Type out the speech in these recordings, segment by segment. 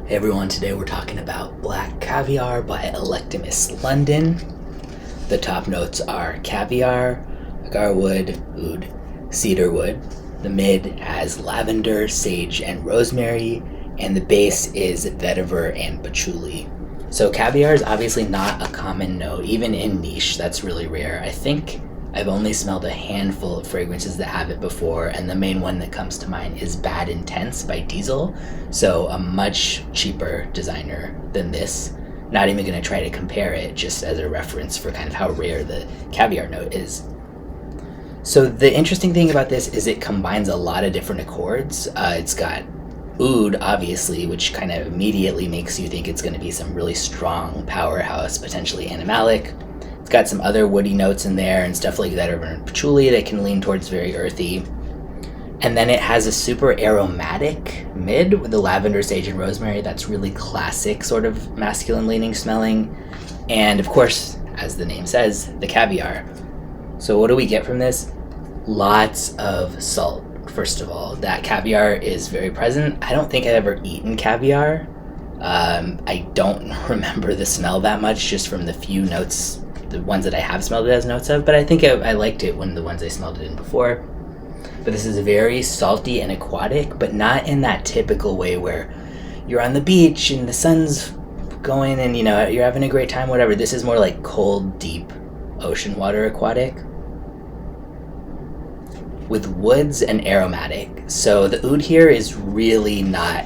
Hey everyone, today we're talking about Black Caviar by Electimuss London. The top notes are caviar, agardwood, oud, cedarwood. The mid has lavender, sage, and rosemary, and the base is vetiver and patchouli. So caviar is obviously not a common note, even in niche. That's really rare. I think I've only smelled a handful of fragrances that have it before, and the main one that comes to mind is Bad Intense by Diesel, so a much cheaper designer than this. Not even going to try to compare it, just as a reference for kind of how rare the caviar note is. So the interesting thing about this is it combines a lot of different accords. It's got oud, obviously, which kind of immediately makes you think it's going to be some really strong powerhouse, potentially animalic. It's got some other woody notes in there and stuff like that over in patchouli that can lean towards very earthy. And then it has a super aromatic mid with the lavender, sage, and rosemary. That's really classic, sort of masculine leaning smelling. And of course, as the name says, the caviar. So what do we get from this? Lots of salt, first of all. That caviar is very present. I don't think I've ever eaten caviar. I don't remember the smell that much, just from the few notes, the ones that I have smelled it as notes of, but I think I liked it when the ones I smelled it in before. But this is very salty and aquatic, but not in that typical way where you're on the beach and the sun's going and you're having a great time, whatever. This is more like cold, deep ocean water aquatic with woods and aromatic. So the oud here is really not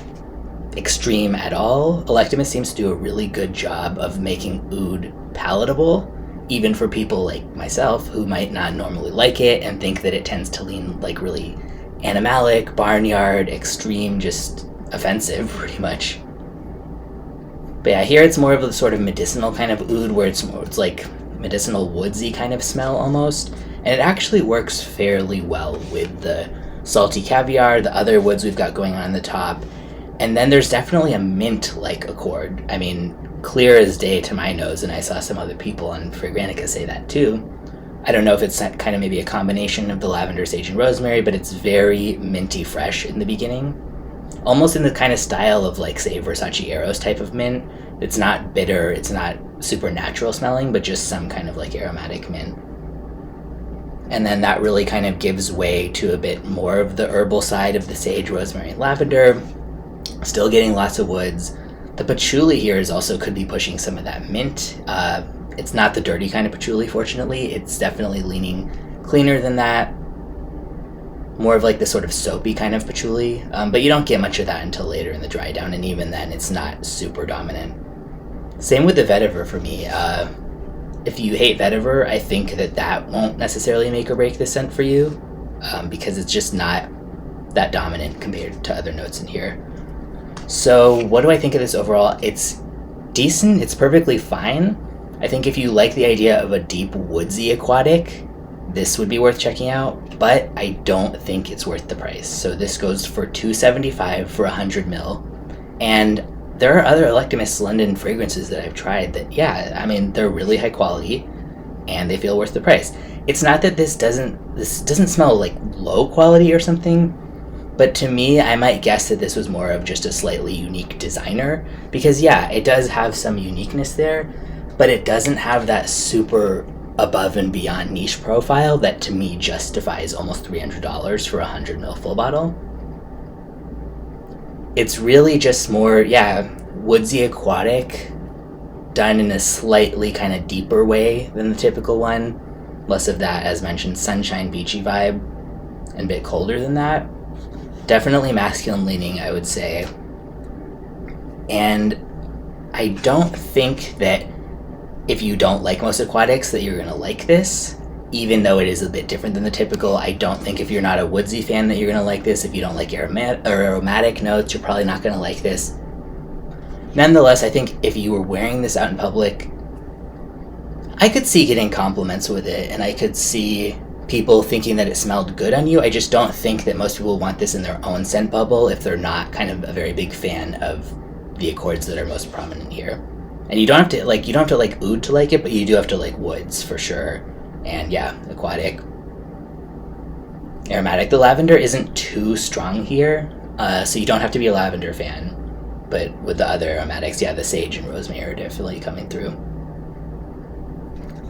extreme at all. Electimuss seems to do a really good job of making oud palatable, even for people like myself who might not normally like it and think that it tends to lean like really animalic, barnyard, extreme, just offensive pretty much. But yeah, here it's more of a sort of medicinal kind of oud where it's like medicinal woodsy kind of smell almost, and it actually works fairly well with the salty caviar, the other woods we've got going on in the top, and then there's definitely a mint-like accord. I mean, clear as day to my nose, and I saw some other people on Fragrantica say that too. I don't know if it's kind of maybe a combination of the lavender, sage, and rosemary, but it's very minty fresh in the beginning. Almost in the kind of style of like, say, Versace Eros type of mint. It's not bitter, it's not super natural smelling, but just some kind of like aromatic mint. And then that really kind of gives way to a bit more of the herbal side of the sage, rosemary, and lavender. Still getting lots of woods. The patchouli here could be pushing some of that mint. It's not the dirty kind of patchouli, fortunately. It's definitely leaning cleaner than that. More of like the sort of soapy kind of patchouli. But you don't get much of that until later in the dry down, and even then it's not super dominant. Same with the vetiver for me. If you hate vetiver, I think that won't necessarily make or break this scent for you, because it's just not that dominant compared to other notes in here. So what do I think of this overall? It's decent, it's perfectly fine. I think if you like the idea of a deep woodsy aquatic, this would be worth checking out, but I don't think it's worth the price. So this goes for $275 for 100 ml. And there are other Electimuss London fragrances that I've tried that, yeah, I mean, they're really high quality and they feel worth the price. It's not that this doesn't smell like low quality or something, but to me, I might guess that this was more of just a slightly unique designer, because yeah, it does have some uniqueness there, but it doesn't have that super above and beyond niche profile that to me justifies almost $300 for a 100 ml full bottle. It's really just more, yeah, woodsy aquatic, done in a slightly kind of deeper way than the typical one. Less of that, as mentioned, sunshine beachy vibe, and a bit colder than that. Definitely masculine leaning, I would say. And I don't think that if you don't like most aquatics that you're going to like this, even though it is a bit different than the typical. I don't think if you're not a woodsy fan that you're going to like this. If you don't like aromatic notes, you're probably not going to like this. Nonetheless, I think if you were wearing this out in public, I could see getting compliments with it, and I could see people thinking that it smelled good on you. I just don't think that most people want this in their own scent bubble if they're not kind of a very big fan of the accords that are most prominent here. And you don't have to like oud to like it, but you do have to like woods for sure. And yeah, aquatic. Aromatic. The lavender isn't too strong here, so you don't have to be a lavender fan. But with the other aromatics, yeah, the sage and rosemary are definitely coming through.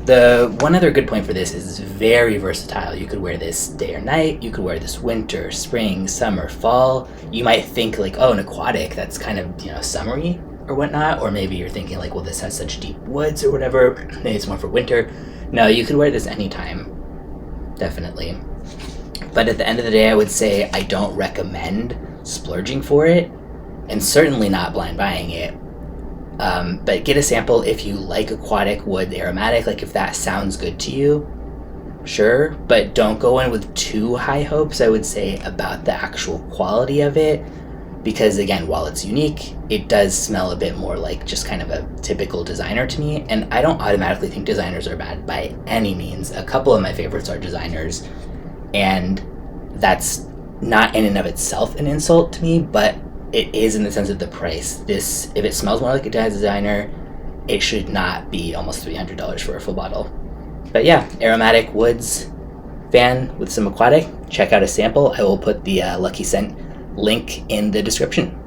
The one other good point for this is it's very versatile. You could wear this day or night. You could wear this winter, spring, summer, fall. You might think like, oh, an aquatic, that's kind of, summery or whatnot. Or maybe you're thinking like, well, this has such deep woods or whatever. Maybe it's more for winter. No, you could wear this anytime. Definitely. But at the end of the day, I would say I don't recommend splurging for it, and certainly not blind buying it. But get a sample if you like aquatic wood aromatic, like if that sounds good to you, sure, but don't go in with too high hopes, I would say, about the actual quality of it, because again, while it's unique, it does smell a bit more like just kind of a typical designer to me, and I don't automatically think designers are bad by any means. A couple of my favorites are designers, and that's not in and of itself an insult to me, but it is in the sense of the price. This, if it smells more like a designer, it should not be almost $300 for a full bottle. But yeah, aromatic woods fan with some aquatic, check out a sample. I will put the Lucky Scent link in the description.